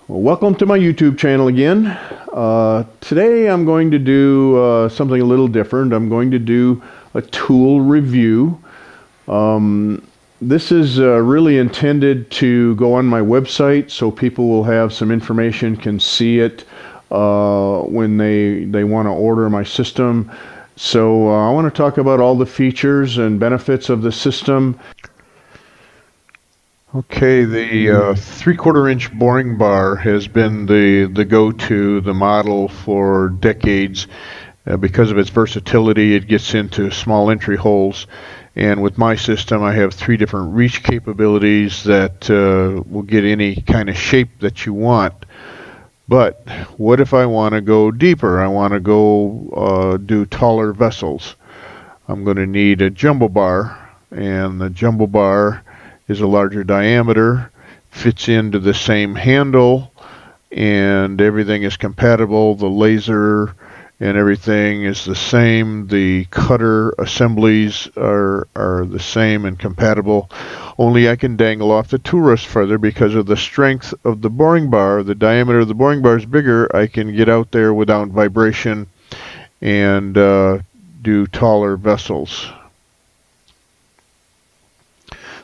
Well, welcome to my YouTube channel again. Today I'm going to do something a little different. I'm going to do a tool review. This is really intended to go on my website so people will have some information, can see it when they want to order my system. So I want to talk about all the features and benefits of the system. Okay, the 3/4 inch boring bar has been the go-to, the model for decades. Because of its versatility, it gets into small entry holes. And with my system, I have 3 different reach capabilities that will get any kind of shape that you want. But what if I want to go deeper? I want to go do taller vessels. I'm going to need a jumbo bar, and the jumbo bar is a larger diameter, fits into the same handle, and everything is compatible. The laser and everything is the same. The cutter assemblies are the same and compatible. Only I can dangle off the tool rest further because of the strength of the boring bar. The diameter of the boring bar is bigger. I can get out there without vibration and do taller vessels.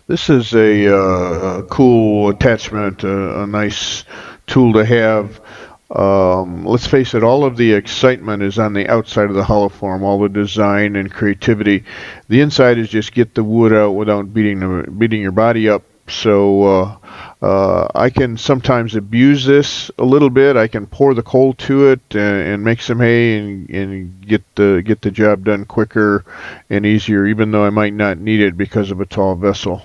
This is a cool attachment, a nice tool to have. Let's face it, all of the excitement is on the outside of the hollow form, all the design and creativity. The inside is just get the wood out without beating your body up. So I can sometimes abuse this a little bit. I can pour the coal to it and make some hay and get the job done quicker and easier, even though I might not need it because of a tall vessel.